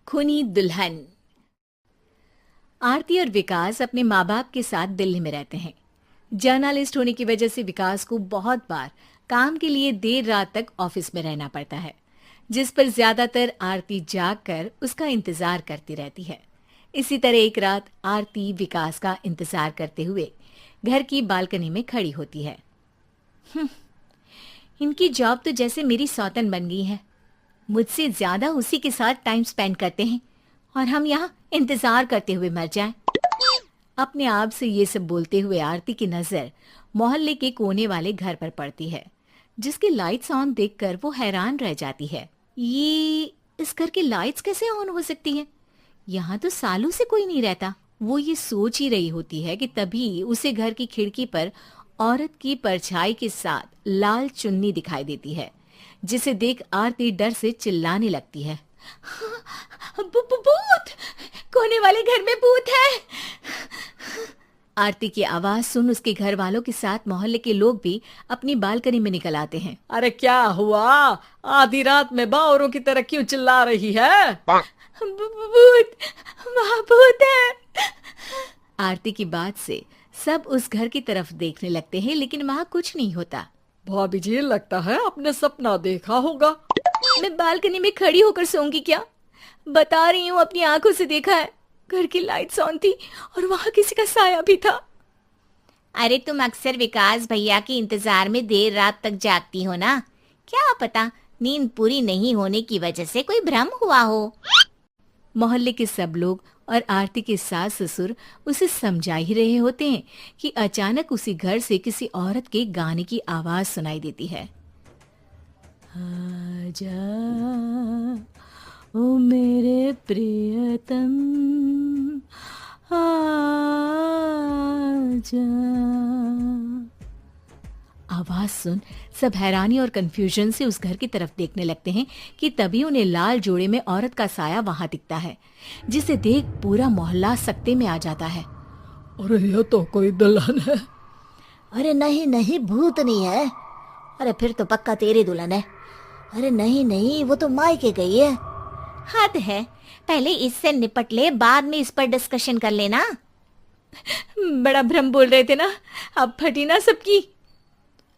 खूनी दुल्हन। आरती और विकास अपने माँ बाप के साथ दिल्ली में रहते हैं। जर्नलिस्ट होने की वजह से विकास को बहुत बार काम के लिए देर रात तक ऑफिस में रहना पड़ता है, जिस पर ज्यादातर आरती जाग कर उसका इंतजार करती रहती है। इसी तरह एक रात आरती विकास का इंतजार करते हुए घर की बालकनी में खड़ी होती है। इनकी जॉब तो जैसे मेरी सौतन बन गई है। मुझसे ज्यादा उसी के साथ टाइम स्पेंड करते हैं और हम यहाँ इंतजार करते हुए मर जाएं। अपने आप से ये सब बोलते हुए आरती की नजर मोहल्ले के कोने वाले घर पर पड़ती है, जिसकी लाइट्स ऑन देखकर वो हैरान रह जाती है। ये इस घर की लाइट्स कैसे ऑन हो सकती हैं? यहाँ तो सालों से कोई नहीं रहता। वो ये सोच ही रही होती है कि तभी उसे घर की खिड़की पर औरत की परछाई के साथ लाल चुन्नी दिखाई देती है, जिसे देख आरती डर से चिल्लाने लगती है। भूत! कोने वाले घर में भूत है! आरती की आवाज सुन उसके घर वालों के साथ मोहल्ले के लोग भी अपनी बालकनी में निकल आते हैं। अरे क्या हुआ? आधी रात में बावरों की तरह क्यों चिल्ला रही है? भूत! वहाँ भूत है! आरती की बात से सब उस घर की तरफ देखने लगते हैं, लेकिन वहाँ कुछ नहीं होता। भाभी जी, लगता है आपने सपना देखा होगा। मैं बालकनी में खड़ी होकर सोऊंगी क्या? बता रही हूँ, अपनी आंखों से देखा है। घर की लाइट्स ऑन थी और वहाँ किसी का साया भी था। अरे तुम अक्सर विकास भैया के इंतजार में देर रात तक जागती हो ना, क्या पता नींद पूरी नहीं होने की वजह से कोई भ्रम हुआ हो। मोहल्ले के सब लोग और आरती के सास ससुर उसे समझा ही रहे होते हैं कि अचानक उसी घर से किसी औरत के गाने की आवाज सुनाई देती है। आजा ओ मेरे प्रियतम आजा। आवाज सुन सब हैरानी और कंफ्यूजन से उस घर की तरफ देखने लगते हैं कि तभी उन्हें लाल जोड़े में औरत का साया वहां दिखता है, जिसे देख पूरा मोहल्ला सकते में आ जाता है। अरे ये तो कोई दुल्हन है। अरे नहीं नहीं, भूत नहीं है। अरे फिर तो पक्का तेरी दुल्हन है। अरे नहीं नहीं, वो तो मायके गई है। हद है, पहले इससे निपट ले, बाद में इस पर डिस्कशन कर लेना। बड़ा भ्रम बोल रहे थे ना, अब फटी ना सबकी।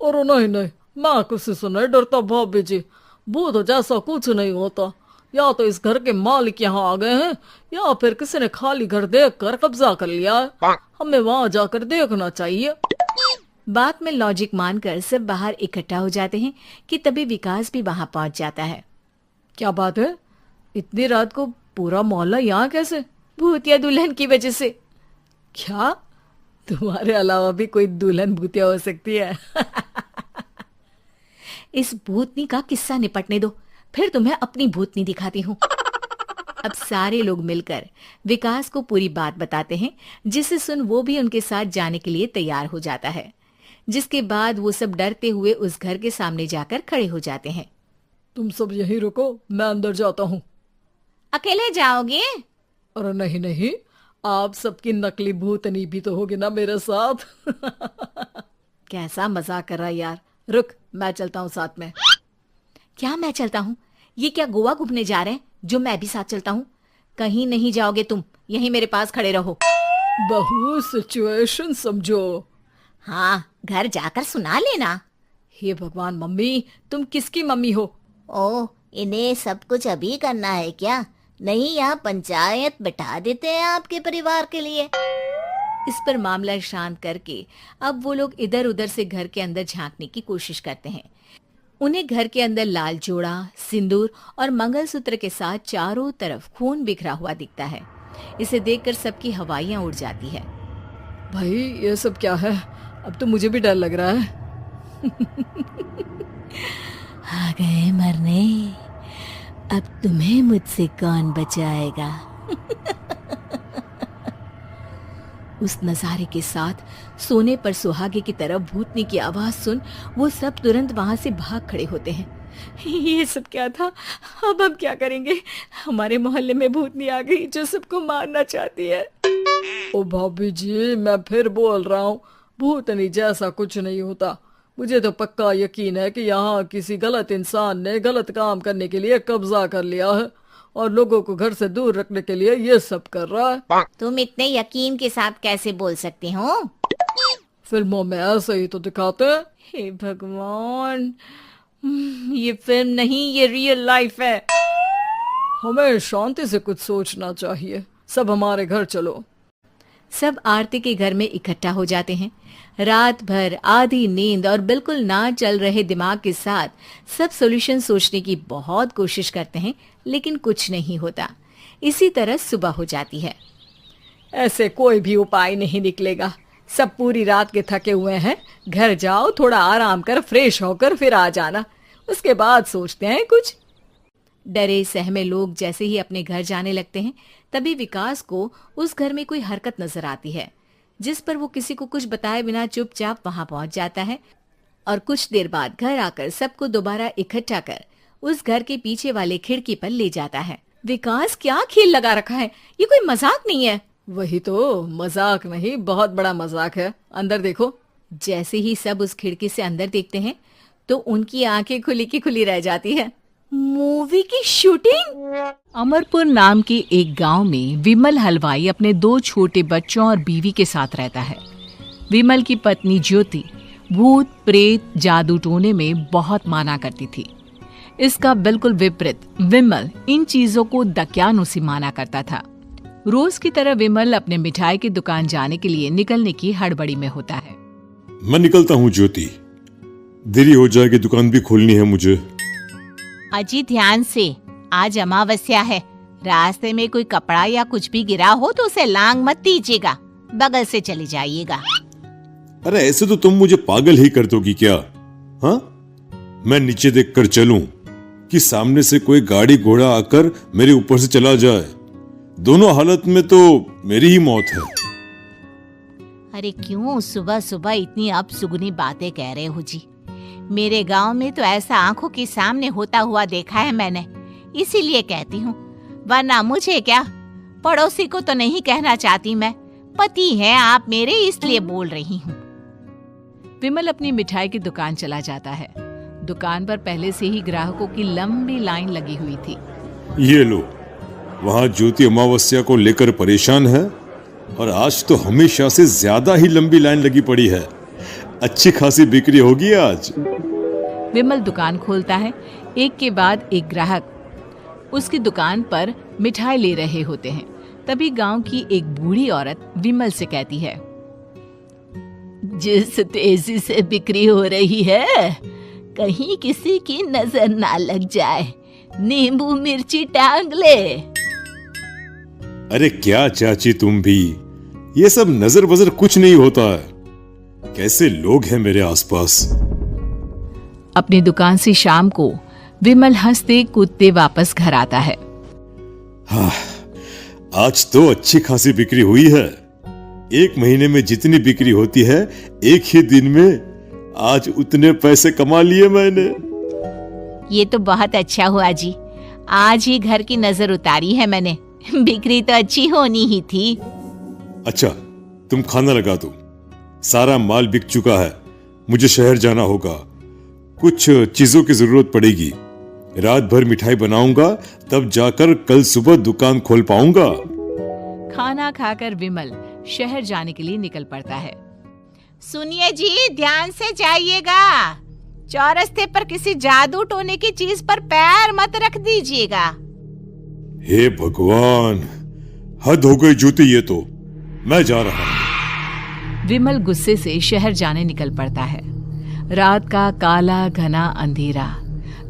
और नहीं नहीं, मैं किसी से नहीं डरता भाभी जी। भूत जैसा कुछ नहीं होता। या तो इस घर के मालिक यहाँ आ गए हैं, या फिर किसी ने खाली घर देख कर कब्जा कर लिया है। हमें वहां जाकर देखना चाहिए। बात में लॉजिक मानकर सब बाहर इकट्ठा हो जाते हैं कि तभी विकास भी वहां पहुंच जाता है। क्या बात है? इतनी रात को पूरा मोहल्ला यहाँ कैसे? भूतिया दुल्हन की वजह से। क्या तुम्हारे अलावा भी कोई दुल्हन भूतिया हो सकती है? इस भूतनी का किस्सा निपटने दो, फिर तुम्हें अपनी भूतनी दिखाती हूँ। अब सारे लोग मिलकर विकास को पूरी बात बताते हैं, जिसे सुन वो भी उनके साथ जाने के लिए तैयार हो जाता है। जिसके बाद वो सब डरते हुए उस घर के सामने जाकर खड़े हो जाते हैं। तुम सब यहीं रुको, मैं अंदर जाता हूँ। अकेले जाओगे? अरे नहीं नहीं, आप सबकी नकली भूतनी भी तो होगी ना मेरे साथ। कैसा मजाक कर रहा है यार। रुक, मैं चलता हूँ साथ में। क्या मैं चलता हूँ? ये क्या गोवा घूमने जा रहे हैं जो मैं भी साथ चलता हूँ? कहीं नहीं जाओगे तुम, यहीं मेरे पास खड़े रहो। बहू, सिचुएशन समझो। हाँ, घर जाकर सुना लेना। हे भगवान, मम्मी तुम किसकी मम्मी हो? ओ, इन्हें सब कुछ अभी करना है क्या? नहीं, यहाँ पंचायत बिठा देते हैं आपके परिवार के लिए। इस पर मामला शांत करके अब वो लोग इधर उधर से घर के अंदर झांकने की कोशिश करते हैं। उन्हें घर के अंदर लाल जोड़ा, सिंदूर और मंगलसूत्र के साथ चारों तरफ खून बिखरा हुआ दिखता है। इसे देखकर सबकी हवाइयां उड़ जाती है। भाई ये सब क्या है? अब तो मुझे भी डर लग रहा है। आ गए मरने, अब तुम्हें मुझसे कौन बचाएगा? उस नजारे के साथ सोने पर सुहागे की तरफ भूतनी की आवाज सुन वो सब तुरंत वहां से भाग खड़े होते हैं। ये सब क्या था? अब हम क्या करेंगे? हमारे मोहल्ले में भूतनी आ गई जो सबको मारना चाहती है। ओ भाभी जी, मैं फिर बोल रहा हूँ, भूतनी जैसा कुछ नहीं होता। मुझे तो पक्का यकीन है कि यहाँ किसी गलत इंसान ने गलत काम करने के लिए कब्जा कर लिया है और लोगों को घर से दूर रखने के लिए ये सब कर रहा है। तुम इतने यकीन के साथ कैसे बोल सकते हो? फिल्मों में ऐसे ही तो दिखाते हैं। हे भगवान, ये फिल्म नहीं, ये रियल लाइफ है। हमें शांति से कुछ सोचना चाहिए। सब हमारे घर चलो। सब आरती के घर में इकट्ठा हो जाते हैं। रात भर आधी नींद और बिल्कुल ना चल रहे दिमाग के साथ सब सॉल्यूशन सोचने की बहुत कोशिश करते हैं, लेकिन कुछ नहीं होता। इसी तरह सुबह हो जाती है। ऐसे कोई भी उपाय नहीं निकलेगा। सब पूरी रात के थके हुए हैं। घर जाओ, थोड़ा आराम कर, फ्रेश होकर फिर आ जाना, उसके बाद सोचते हैं कुछ। डरे सहमे लोग जैसे ही अपने घर जाने लगते हैं, तभी विकास को उस घर में कोई हरकत नजर आती है, जिस पर वो किसी को कुछ बताए बिना चुपचाप वहां पहुंच जाता है और कुछ देर बाद घर आकर सबको दोबारा इकट्ठा कर उस घर के पीछे वाले खिड़की पर ले जाता है। विकास, क्या खेल लगा रखा है? ये कोई मजाक नहीं है। वही तो, मजाक नहीं, बहुत बड़ा मजाक है। अंदर देखो। जैसे ही सब उस खिड़की से अंदर देखते हैं तो उनकी आंखें खुली की खुली रह जाती है। मूवी की शूटिंग! अमरपुर नाम के एक गांव में विमल हलवाई अपने 2 छोटे बच्चों और बीवी के साथ रहता है। विमल की पत्नी ज्योति भूत प्रेत जादू टोने में बहुत माना करती थी। इसका बिल्कुल विपरीत विमल इन चीजों को दकियानुसी माना करता था। रोज की तरह विमल अपने मिठाई की दुकान जाने के लिए निकलने की हड़बड़ी में होता है। मैं निकलता हूँ ज्योति, देरी हो जाएगी, दुकान भी खोलनी है मुझे। अजी ध्यान से, आज अमावस्या है। रास्ते में कोई कपड़ा या कुछ भी गिरा हो तो उसे लांग मत दीजिएगा, बगल से चले जाइएगा। अरे ऐसे तो तुम मुझे पागल ही कर दोगी क्या? हाँ, मैं नीचे देख कर चलूं कि सामने से कोई गाड़ी घोड़ा आकर मेरे ऊपर से चला जाए? दोनों हालत में तो मेरी ही मौत है। अरे क्यों सुबह सुबह इतनी अपसुगनी बातें कह रहे हो जी? मेरे गांव में तो ऐसा आंखों के सामने होता हुआ देखा है मैंने, इसीलिए कहती हूँ, वरना मुझे क्या, पड़ोसी को तो नहीं कहना चाहती मैं, पति हैं आप मेरे, इसलिए बोल रही हूँ। विमल अपनी मिठाई की दुकान चला जाता है। दुकान पर पहले से ही ग्राहकों की लंबी लाइन लगी हुई थी। ये लो, वहाँ ज्योति अमावस्या को लेकर परेशान है और आज तो हमेशा से ज्यादा ही लंबी लाइन लगी पड़ी है। अच्छी खासी बिक्री होगी आज। विमल दुकान खोलता है। एक के बाद एक ग्राहक उसकी दुकान पर मिठाई ले रहे होते हैं। तभी गांव की एक बूढ़ी औरत विमल से कहती है, जिस तेजी से बिक्री हो रही है, कहीं किसी की नजर ना लग जाए, नींबू मिर्ची टांग ले। अरे क्या चाची तुम भी, ये सब नजर बजर कुछ नहीं होता है। कैसे लोग हैं मेरे आसपास। अपनी दुकान से शाम को विमल हंसते कूदते वापस घर आता है। हाँ, आज तो अच्छी खासी बिक्री हुई है। 1 महीने में जितनी बिक्री होती है, एक ही दिन में आज उतने पैसे कमा लिए मैंने। ये तो बहुत अच्छा हुआ जी, आज ही घर की नजर उतारी है मैंने। बिक्री तो अच्छी होनी ही थी। अच्छा, तुम खाना लगा दो, सारा माल बिक चुका है। मुझे शहर जाना होगा, कुछ चीजों की जरूरत पड़ेगी। रात भर मिठाई बनाऊंगा, तब जाकर कल सुबह दुकान खोल पाऊंगा। खाना खाकर विमल शहर जाने के लिए निकल पड़ता है। सुनिए जी, ध्यान से जाइएगा, चौरस्ते पर किसी जादू टोने की चीज पर पैर मत रख दीजिएगा। हे भगवान, हद हो गई ज्योति, ये तो मैं जा रहा हूं। विमल गुस्से से शहर जाने निकल पड़ता है। रात का काला घना अंधेरा,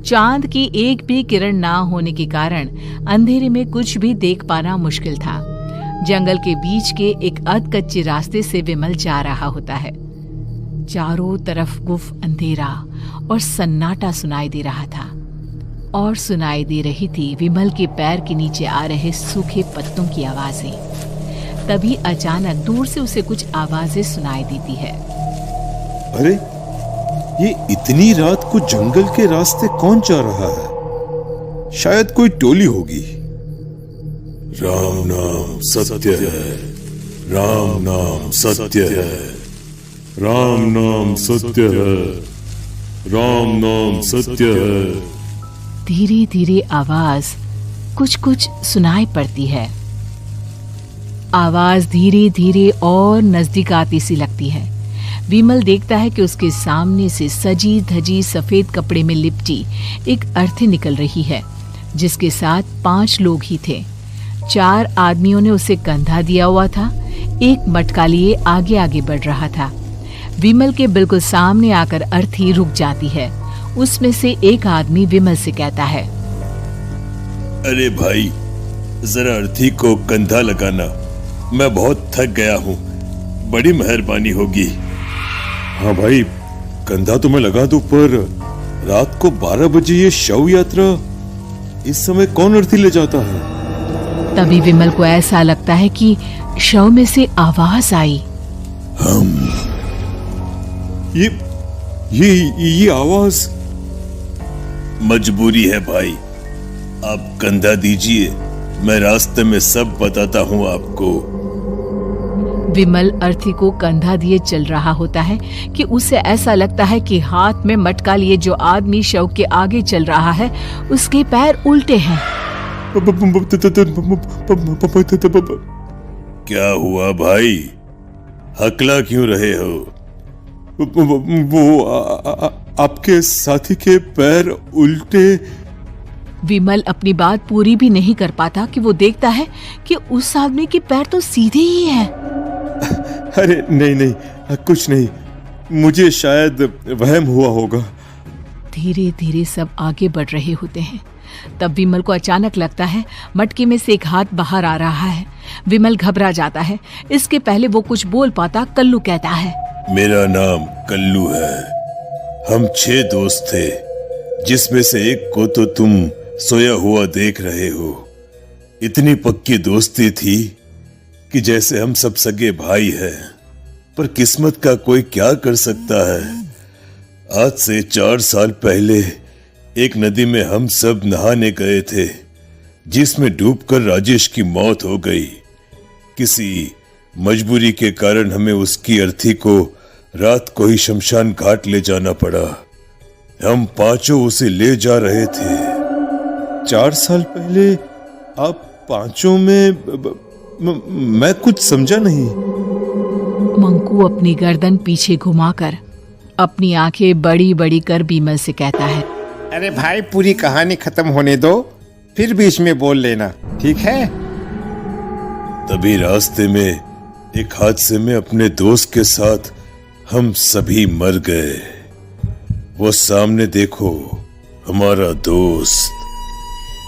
चांद की एक भी किरण ना होने के कारण अंधेरे में कुछ भी देख पाना मुश्किल था। जंगल के बीच के एक अधकच्चे रास्ते से विमल जा रहा होता है। चारों तरफ गुफ अंधेरा और सन्नाटा सुनाई दे रहा था, और सुनाई दे रही थी विमल के पैर के नीचे आ रहे सूखे पत्तों की आवाजें। तभी अचानक दूर से उसे कुछ आवाजें सुनाई देती है। अरे, ये इतनी रात को जंगल के रास्ते कौन जा रहा है? शायद कोई टोली होगी। राम नाम सत्य है, राम नाम सत्य है, राम नाम सत्य है, राम नाम सत्य है। धीरे धीरे आवाज कुछ कुछ सुनाई पड़ती है। आवाज धीरे धीरे और नजदीक आती सी लगती है। विमल देखता है कि उसके सामने से सजी धजी सफेद कपड़े में लिपटी एक अर्थी निकल रही है, जिसके साथ 5 लोग ही थे। 4 आदमियों ने उसे कंधा दिया हुआ था। एक मटका लिए आगे आगे बढ़ रहा था। विमल के बिल्कुल सामने आकर अर्थी रुक जाती है। उसमें से एक आदमी विमल से कहता है, अरे भाई, जरा अर्थी को कंधा लगाना, मैं बहुत थक गया हूँ, बड़ी मेहरबानी होगी। हाँ भाई, कंधा तो मैं लगा दूं, पर रात को 12 बजे ये शव यात्रा, इस समय कौन अर्थी ले जाता है? तभी विमल को ऐसा लगता है कि शव में से आवाज आई। ये आवाज। मजबूरी है भाई, आप कंधा दीजिए, मैं रास्ते में सब बताता हूँ आपको। विमल अर्थी को कंधा दिए चल रहा होता है कि उसे ऐसा लगता है कि हाथ में मटका लिए जो आदमी शव के आगे चल रहा है, उसके पैर उल्टे हैं। क्या हुआ भाई, हकला क्यों रहे हो? वो आपके साथी के पैर उल्टे। विमल अपनी बात पूरी भी नहीं कर पाता कि वो देखता है कि उस आदमी के पैर तो सीधे ही हैं। अरे नहीं, कुछ नहीं, मुझे शायद वहम हुआ होगा। धीरे धीरे सब आगे बढ़ रहे होते हैं। तब विमल को अचानक लगता है मटके में से एक हाथ बाहर आ रहा है। विमल घबरा जाता है। इसके पहले वो कुछ बोल पाता, कल्लू कहता है, मेरा नाम कल्लू है। हम 6 दोस्त थे, जिसमें से एक को तो तुम सोया हुआ देख रहे हो। इतनी पक्की दोस्ती थी कि जैसे हम सब सगे भाई हैं। पर किस्मत का कोई क्या कर सकता है। आज से 4 साल पहले एक नदी में हम सब नहाने गए थे, जिसमें डूबकर राजेश की मौत हो गई। किसी मजबूरी के कारण हमें उसकी अर्थी को रात को ही शमशान घाट ले जाना पड़ा। हम 5 उसे ले जा रहे थे। 4 साल पहले आप 5 में मैं कुछ समझा नहीं। मंकू अपनी गर्दन पीछे घुमाकर अपनी आंखें बड़ी बड़ी कर विमल से कहता है, अरे भाई, पूरी कहानी खत्म होने दो, फिर बीच में बोल लेना, ठीक है? तभी रास्ते में एक हादसे में अपने दोस्त के साथ हम सभी मर गए। वो सामने देखो, हमारा दोस्त।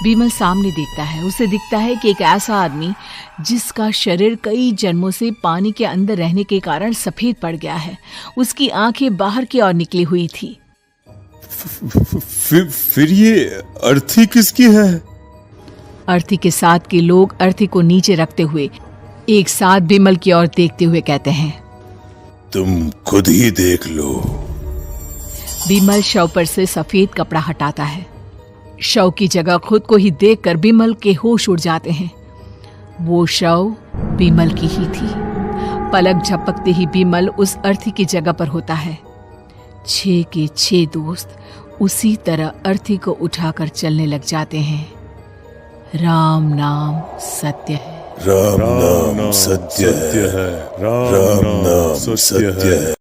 विमल सामने देखता है। उसे दिखता है कि एक ऐसा आदमी जिसका शरीर कई जन्मों से पानी के अंदर रहने के कारण सफेद पड़ गया है। उसकी आंखें बाहर की ओर निकली हुई थी। फिर ये अर्थी किसकी है? अर्थी के साथ के लोग अर्थी को नीचे रखते हुए एक साथ विमल की ओर देखते हुए कहते हैं, तुम खुद ही देख लो। विमल शव पर से सफेद कपड़ा हटाता है। शव की जगह खुद को ही देखकर विमल के होश उड़ जाते हैं। वो शव विमल की ही थी। पलक झपकते ही विमल उस अर्थी की जगह पर होता है। 6 के 6 दोस्त उसी तरह अर्थी को उठाकर चलने लग जाते हैं। राम नाम सत्य है। राम नाम सत्य है। राम नाम सत्य है।